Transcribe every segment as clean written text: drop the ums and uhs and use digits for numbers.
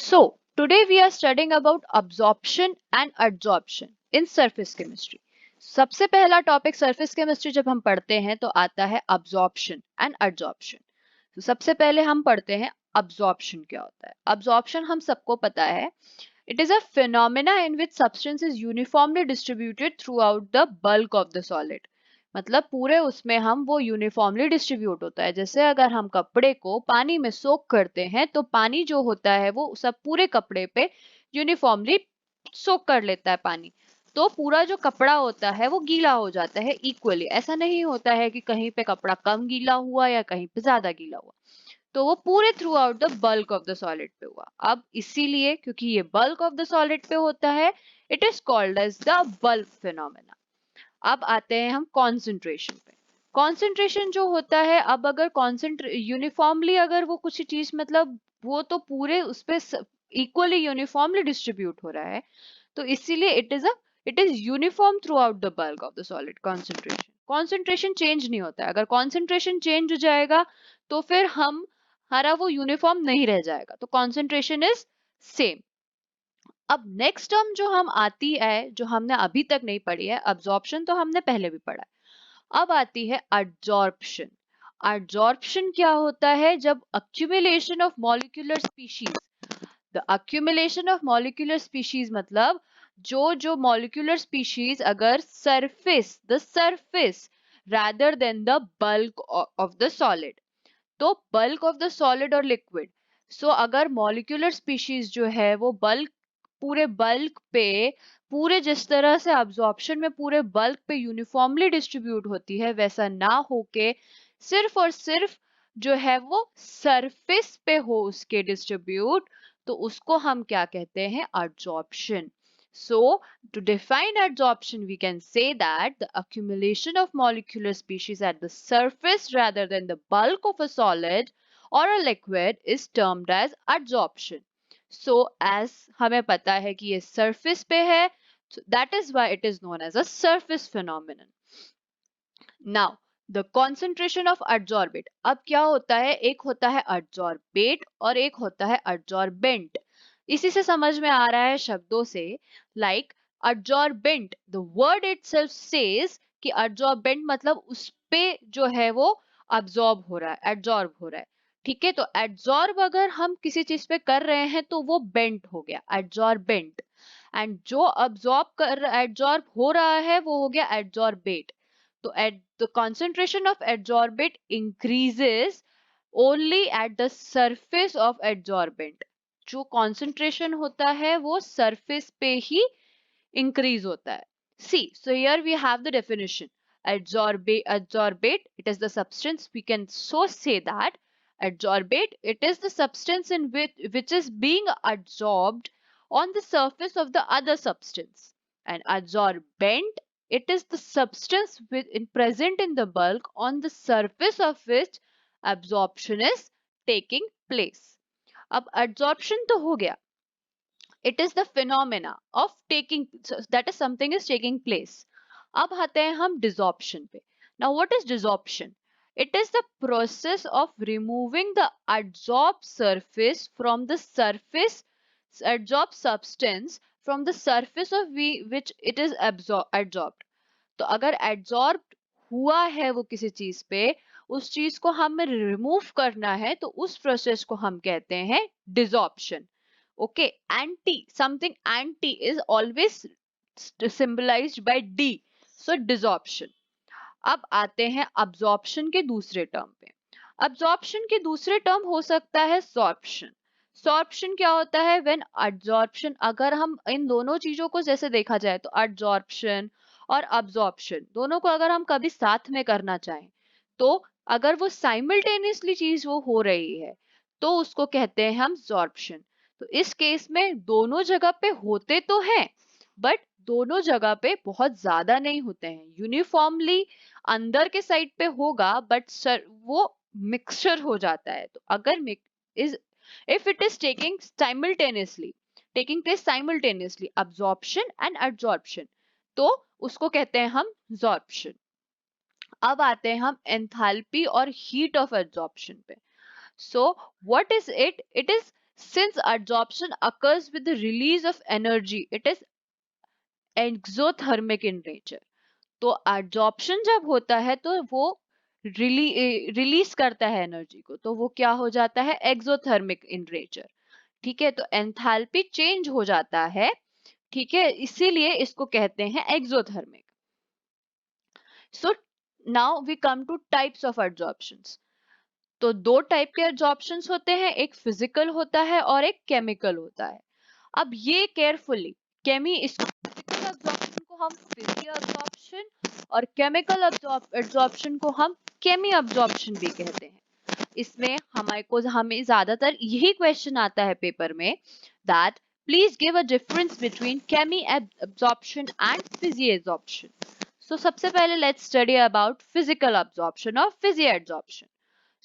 So, today we are studying about absorption and adsorption in surface chemistry. सबसे पहला topic surface chemistry जब हम पढ़ते हैं तो आता है absorption and adsorption. तो सबसे पहले हम पढ़ते हैं absorption क्या होता है. Absorption हम सबको पता है. It is a phenomena in which substance is uniformly distributed throughout the bulk of the solid. मतलब पूरे उसमें हम वो यूनिफॉर्मली डिस्ट्रीब्यूट होता है. जैसे अगर हम कपड़े को पानी में सोक करते हैं तो पानी जो होता है वो सब पूरे कपड़े पे यूनिफॉर्मली सोक कर लेता है पानी. तो पूरा जो कपड़ा होता है वो गीला हो जाता है इक्वली. ऐसा नहीं होता है कि कहीं पे कपड़ा कम गीला हुआ या कहीं पे ज्यादा गीला हुआ. तो वो पूरे through out the bulk of the solid पे हुआ. अब इसीलिए क्योंकि ये बल्क ऑफ द सॉलिड पे होता है, it is called as the bulk phenomena. अब आते हैं हम कॉन्सेंट्रेशन पे. कॉन्सेंट्रेशन जो होता है, अब अगर यूनिफॉर्मली अगर वो कुछ चीज मतलब वो तो पूरे उस पे इक्वली यूनिफॉर्मली डिस्ट्रीब्यूट हो रहा है, तो इसीलिए it is uniform through out the bulk of the solid. Concentration change नहीं होता है. अगर कॉन्सेंट्रेशन चेंज हो जाएगा तो फिर हमारा वो यूनिफॉर्म नहीं रह जाएगा. तो कॉन्सेंट्रेशन इज सेम. अब नेक्स्ट टर्म जो हम आती है, जो हमने अभी तक नहीं पढ़ी है, अब्जॉर्प्शन तो हमने पहले भी पढ़ा है. अब आती है अडजॉर्प्शन. अडजॉर्प्शन क्या होता है? जब accumulation of molecular species. The accumulation of molecular species मतलब जो जो मॉलिक्यूलर स्पीशीज अगर surface rather than the bulk of the solid. तो बल्क ऑफ द सॉलिड और लिक्विड. सो अगर मॉलिक्यूलर स्पीशीज जो है वो पूरे बल्क पे, पूरे जिस तरह से अब्जॉर्प्शन में पूरे बल्क पे यूनिफॉर्मली डिस्ट्रीब्यूट होती है, वैसा ना होके सिर्फ और सिर्फ जो है वो सरफेस पे हो उसके डिस्ट्रीब्यूट, तो उसको हम क्या कहते हैं? Absorption. So, to define adsorption, we can say that the accumulation of molecular species at the surface rather than the bulk of a solid or a liquid is termed as adsorption. So, as हमें पता है कि ये surface पे है, so that is why it is known as a surface phenomenon. Now, the concentration of adsorbate. अब क्या होता है? एक होता है adsorbate और एक होता है adsorbent. इसी से समझ में आ रहा है शब्दों से. Like adsorbent, the word itself says कि adsorbent मतलब उस पे जो है वो absorb हो रहा है, adsorb हो रहा है. ठीक है, तो adsorb अगर हम किसी चीज पे कर रहे हैं तो वो bent हो गया, adsorbent. एंड जो adsorb हो रहा है वो हो गया adsorbate. तो the concentration of adsorbate increases only at the surface of adsorbent. जो concentration होता है वो surface पे ही increase होता है. See, so here we have the definition. Adsorbate, it is the substance. We can so say that adsorbate, it is the substance in which is being adsorbed on the surface of the other substance. And adsorbent, it is the substance present in the bulk on the surface of which absorption is taking place. अब adsorption तो हो गया. It is the phenomena of taking, that is something is taking place. अब आते हैं हम desorption पे. Now what is desorption? It is the process of removing the adsorbed adsorbed substance from the surface of which it is adsorbed. तो अगर adsorbed हुआ है वो किसी चीज पे, उस चीज को हमें रिमूव करना है, तो उस प्रोसेस को हम कहते हैं desorption. Okay, something anti is always symbolized by D. So desorption. अब आते हैं absorption के दूसरे टर्म पे. Absorption के दूसरे टर्म हो सकता है sorption. Sorption क्या होता है? When adsorption, अगर हम इन दोनों चीजों को जैसे देखा जाए तो adsorption और absorption दोनों को अगर हम कभी साथ में करना चाहें, तो अगर वो simultaneously चीज वो हो रही है तो उसको कहते हैं हम sorption. तो इस केस में दोनों जगह पे होते तो हैं, बट दोनों जगह पे बहुत ज्यादा नहीं होते हैं. यूनिफॉर्मली अंदर के साइड पे होगा, बट वो मिक्सचर हो जाता है. तो अगर is if it is taking place simultaneously absorption and adsorption, तो उसको कहते हैं हम sorption. अब आते हैं हम एंथैल्पी और हीट ऑफ एब्जॉर्प्शन पे. So what is it? It is Since adsorption occurs with the release of energy, it is exothermic in nature. तो adsorption जब होता है तो वो रिलीज करता है एनर्जी को, तो वो क्या हो जाता है, एक्सोथर्मिक इन नेचर। ठीक है, तो एंथैल्पी चेंज हो जाता है। ठीक है, इसीलिए इसको कहते हैं exothermic. So now we come to types of adsorptions. तो दो टाइप के एडजॉर्प्शंस होते हैं, एक फिजिकल होता है और एक केमिकल होता है। अब ये केयरफुली, केमी इसको फिजिकल एब्जॉर्प्शन को हम फिजी एब्जॉर्प्शन और केमिकल एब्जॉर्प्शन को हम केमी एब्जॉर्प्शन भी कहते हैं। इसमें हमें ज्यादातर यही क्वेश्चन आता है पेपर में, that please give a difference between chemi absorption and physi absorption. So सबसे पहले let's study about physical absorption और physi absorption.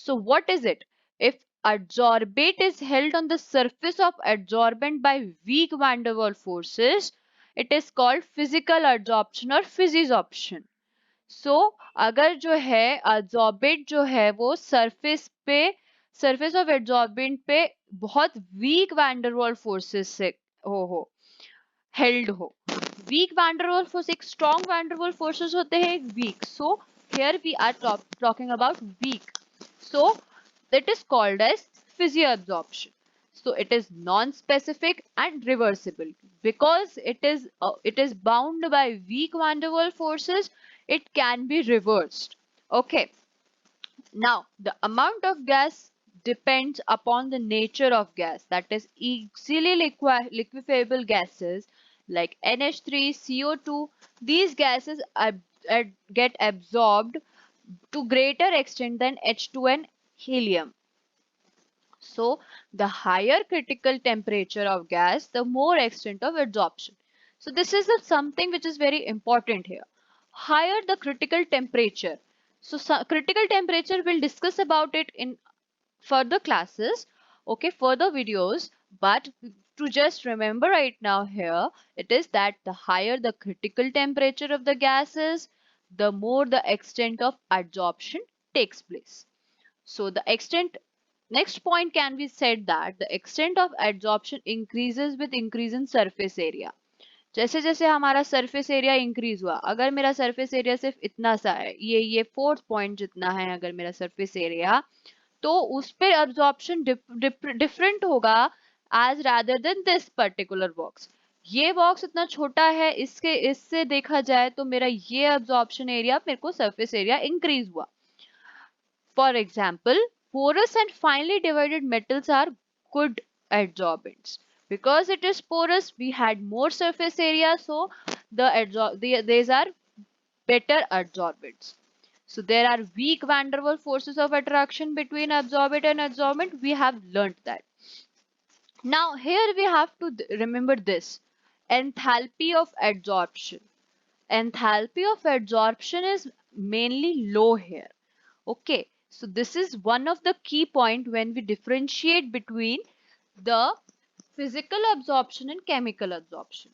So what is it? If adsorbate is held on the surface of adsorbent by weak van der Waals forces, it is called physical adsorption or physisorption. So अगर जो है adsorbate जो है वो surface of adsorbent पे बहुत weak van der Waals forces से हो held हो। weak van der Waals force, एक strong van der Waals forces होते हैं, एक weak. So here we are talking about weak. So it is called as physiabsorption. So it is non-specific and reversible because it is bound by weak van der Waals forces. It can be reversed. Okay. Now the amount of gas depends upon the nature of gas. That is easily liquefiable gases like NH3, CO2. These gases get absorbed to greater extent than H2 and helium. So the higher critical temperature of gas, the more extent of adsorption. So this is something which is very important here. Higher the critical temperature. So critical temperature, we'll discuss about it in further classes, okay, further videos. But to just remember right now here, it is that the higher the critical temperature of the gas is, the more the extent of adsorption takes place. So the extent, next point can be said that the extent of adsorption increases with increase in surface area. जैसे जैसे हमारा surface area increase हुआ, अगर मेरा surface area सिर्फ इतना सा है, ये फोर्थ पॉइंट जितना है अगर मेरा सरफेस एरिया, तो उस पे अब्जॉर्प्शन डिफरेंट होगा as rather than this particular box. ये बॉक्स इतना छोटा है, इससे देखा जाए तो मेरा ये अब्जॉर्प्शन एरिया, मेरे को सरफेस एरिया इंक्रीज हुआ। For example, porous and finely divided metals are good adsorbents. Because it is porous, we had more surface area, so these are better adsorbents. So there are weak van der Waals forces of attraction between absorbent and adsorbent. We have learnt that. Now here we have to remember this. Enthalpy of adsorption. Enthalpy of adsorption is mainly low here. Okay, so this is one of the key point when we differentiate between the physical absorption and chemical absorption.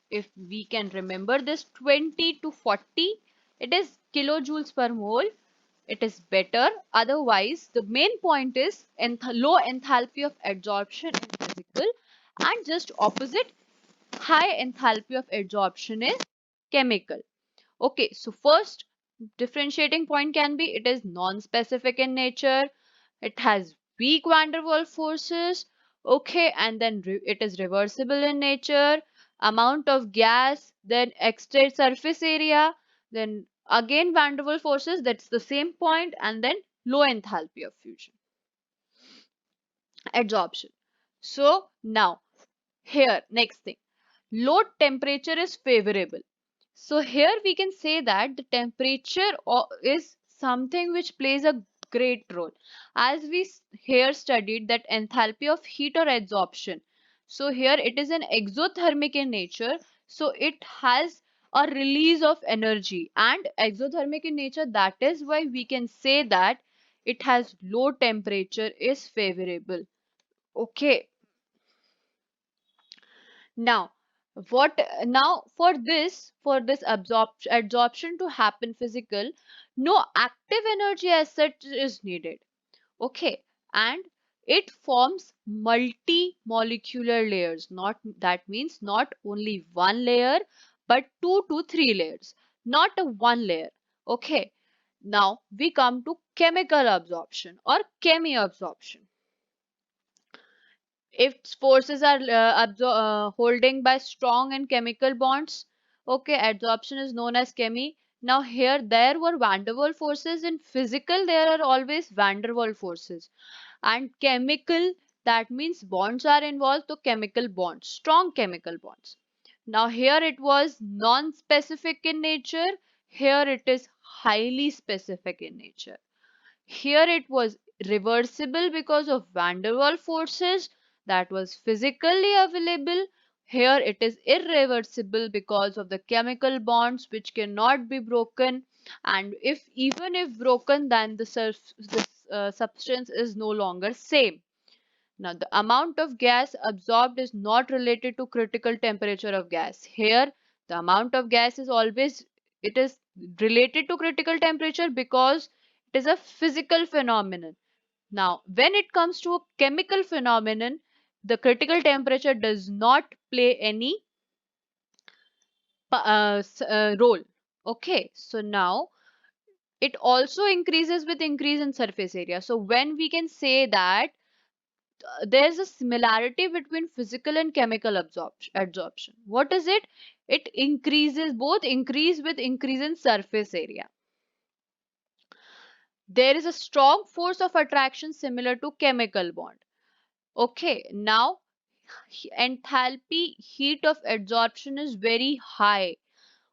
If we can remember this 20 to 40, it is kilojoules per mole. It is better. Otherwise, the main point is low enthalpy of adsorption in physical, and just opposite, high enthalpy of adsorption in chemical. Okay, so first differentiating point can be it is non-specific in nature, it has weak van der Waals forces, okay, and then it is reversible in nature, amount of gas, then extra surface area, then again van der Waals forces, that's the same point, and then low enthalpy of fusion, adsorption. So now here next thing, low temperature is favorable. So here we can say that the temperature is something which plays a great role. As we here studied that enthalpy of heat or adsorption. So here it is an exothermic in nature. So it has a release of energy, and exothermic in nature, that is why we can say that it has low temperature is favorable. Okay. Now, what now for this adsorption to happen physical, no active energy as such is needed. Okay, and it forms multi-molecular layers. Not that means not only one layer, but 2 to 3 layers, not a one layer. Okay. Now we come to chemical absorption or chemiabsorption. If forces are holding by strong and chemical bonds, okay, adsorption is known as chemi. Now here there were van der Waals forces. In physical there are always van der Waals forces, and chemical, that means bonds are involved, so chemical bonds, strong chemical bonds. Now here it was non-specific in nature, here it is highly specific in nature. Here it was reversible because of van der Waals forces that was physically available. Here it is irreversible because of the chemical bonds which cannot be broken, and if even if broken, then the substance is no longer same. Now the amount of gas absorbed is not related to critical temperature of gas. Here the amount of gas is always, it is related to critical temperature because it is a physical phenomenon. Now when it comes to a chemical phenomenon, the critical temperature does not play any role. Okay, so now it also increases with increase in surface area. So when we can say that there's a similarity between physical and chemical absorption. What is it? It increases, both increase with increase in surface area. There is a strong force of attraction similar to chemical bond. Okay, now enthalpy heat of adsorption is very high.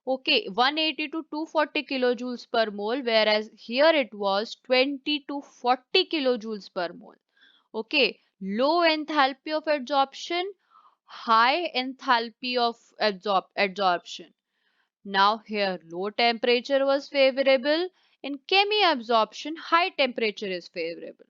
Okay, 180 to 240 kilojoules per mole, whereas here it was 20 to 40 kilojoules per mole. Okay, low enthalpy of adsorption, high enthalpy of adsorption. Now here low temperature was favorable. In chemiabsorption, high temperature is favorable.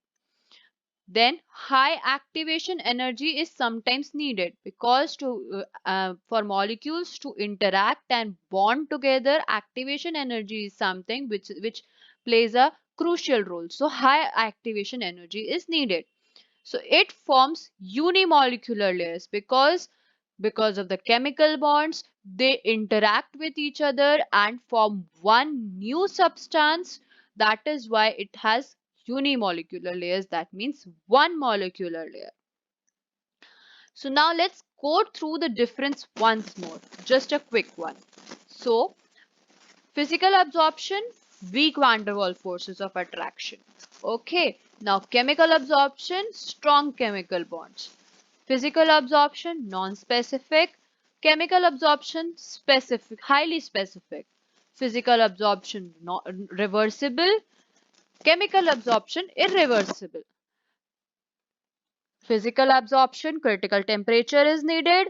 Then high activation energy is sometimes needed because for molecules to interact and bond together, activation energy is something which plays a crucial role. So high activation energy is needed. So it forms unimolecular layers because of the chemical bonds, they interact with each other and form one new substance. That is why it has unimolecular layers, that means one molecular layer. So now let's go through the difference once more, just a quick one. So physical absorption, weak van der Waals forces of attraction. Okay, now chemical absorption, strong chemical bonds. Physical absorption, non-specific. Chemical absorption, specific, highly specific. Physical absorption, reversible. Chemical absorption, irreversible. Physical absorption, critical temperature is needed.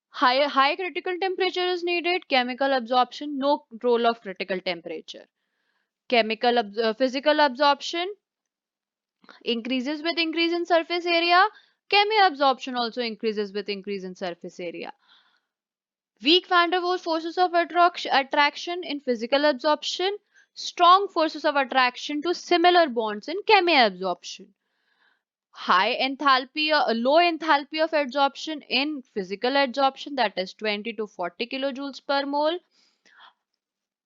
High critical temperature is needed. Chemical absorption, no role of critical temperature. Physical absorption increases with increase in surface area. Chemiabsorption also increases with increase in surface area. Weak van der Waals forces of attraction in physical absorption, strong forces of attraction to similar bonds in chemiabsorption. High enthalpy, low enthalpy of adsorption in physical adsorption, that is 20 to 40 kilojoules per mole.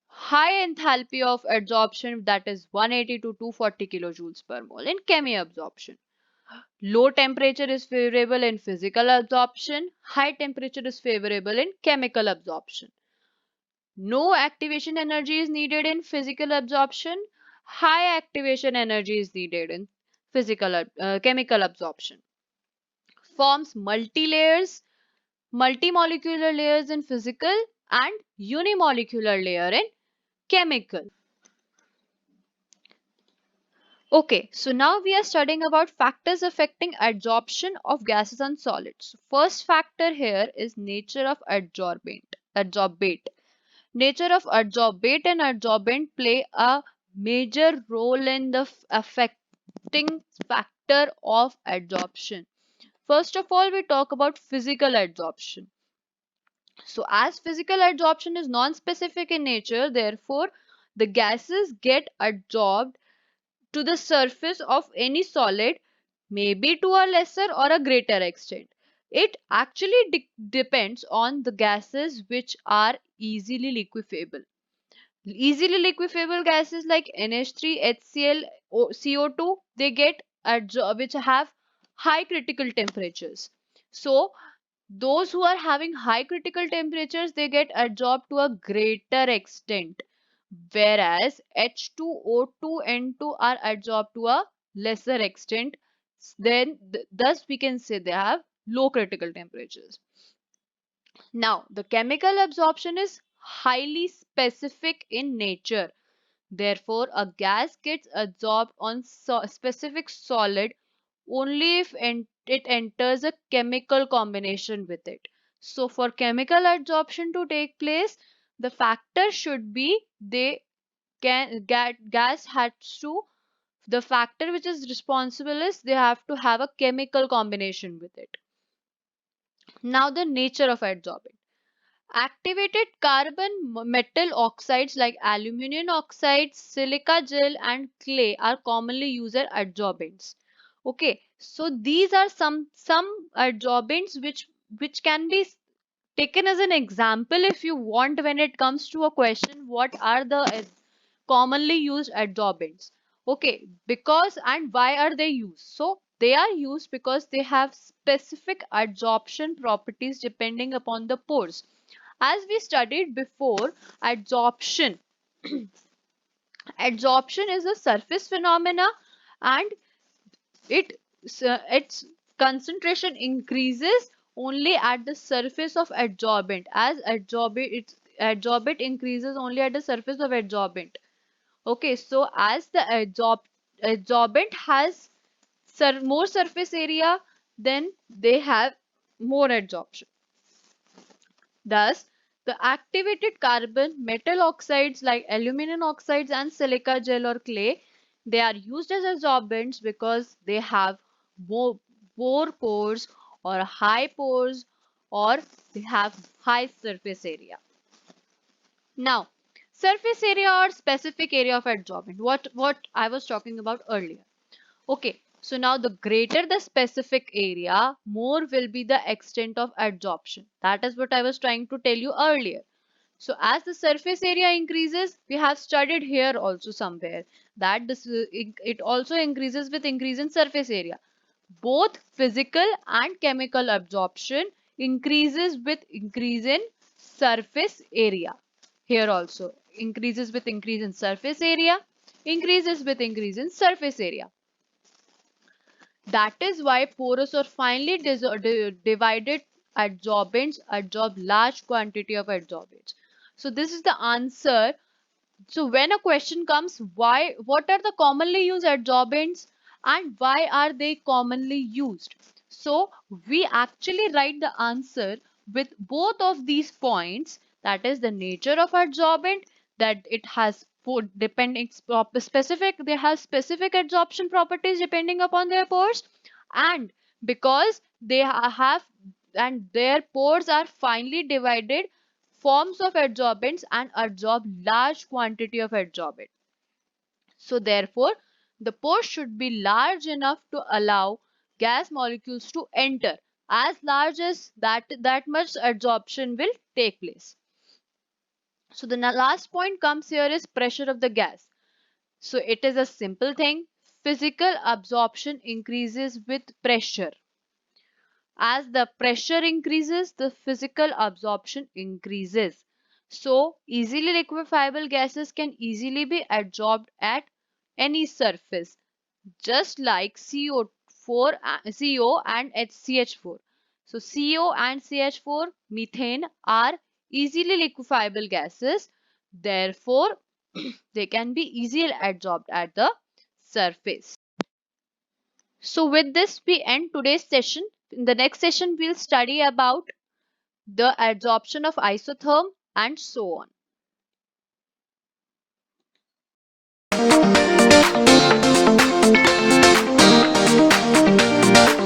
High enthalpy of adsorption, that is 180 to 240 kilojoules per mole in chemiabsorption. Low temperature is favorable in physical absorption. High temperature is favorable in chemical absorption. No activation energy is needed in physical absorption. High activation energy is needed in chemical absorption. Forms multi-layers, multimolecular layers in physical and unimolecular layer in chemical. Okay, so now we are studying about factors affecting adsorption of gases and solids. First factor here is nature of adsorbate. Nature of adsorbate and adsorbent play a major role in the affecting factor of adsorption. First of all, we talk about physical adsorption. So as physical adsorption is non-specific in nature, therefore the gases get adsorbed to the surface of any solid maybe to a lesser or a greater extent. It actually depends on the gases which are easily liquefiable. Easily liquefiable gases like NH3, HCl, CO2, they get which have high critical temperatures. So those who are having high critical temperatures, they get absorbed to a greater extent, whereas H2O2, N2 are absorbed to a lesser extent. Then thus we can say they have low critical temperatures. Now the chemical absorption is highly specific in nature. Therefore, a gas gets absorbed on specific solid only if it enters a chemical combination with it. So, for chemical absorption to take place, the factor should be they can gas has to, the factor which is responsible is they have to have a chemical combination with it. Now, the nature of adsorbent. Activated carbon metal oxides like aluminum oxide, silica gel, and clay are commonly used as adsorbents. Okay, so these are some adsorbents which can be taken as an example if you want when it comes to a question what are the commonly used adsorbents. Okay, because and why are they used? So they are used because they have specific adsorption properties depending upon the pores. As we studied before, adsorption adsorption is a surface phenomena, and it its concentration increases only at the surface of adsorbent, as adsorbent increases only at the surface of adsorbent. Okay, so as the adsorbent has more surface area, then they have more adsorption. Thus, the activated carbon metal oxides like aluminum oxides and silica gel or clay, they are used as adsorbents because they have more pores or high pores, or they have high surface area. Now, surface area or specific area of adsorbent, what I was talking about earlier. Okay, so now the greater the specific area, more will be the extent of adsorption. That is what I was trying to tell you earlier. So as the surface area increases, we have studied here also somewhere that it also increases with increase in surface area. Both physical and chemical absorption increases with increase in surface area. Here also increases with increase in surface area, increases with increase in surface area. That is why porous or finely divided adsorbents absorb large quantity of adsorbents. So this is the answer. So when a question comes, what are the commonly used adsorbents and why are they commonly used? So we actually write the answer with both of these points, that is the nature of adsorbent, that it has depending specific, they have specific adsorption properties depending upon their pores, and because they have and their pores are finely divided forms of adsorbents and absorb large quantity of adsorbent. So therefore, the pore should be large enough to allow gas molecules to enter. As large as that much adsorption will take place. So the last point comes here is pressure of the gas. So it is a simple thing. Physical absorption increases with pressure. As the pressure increases, the physical absorption increases. So, easily liquefiable gases can easily be adsorbed at any surface, just like CO4, CO and HCH4. So, CO and CH4, methane, are easily liquefiable gases. Therefore, they can be easily adsorbed at the surface. So with this, we end today's session. In the next session, we'll study about the adsorption of isotherm and so on.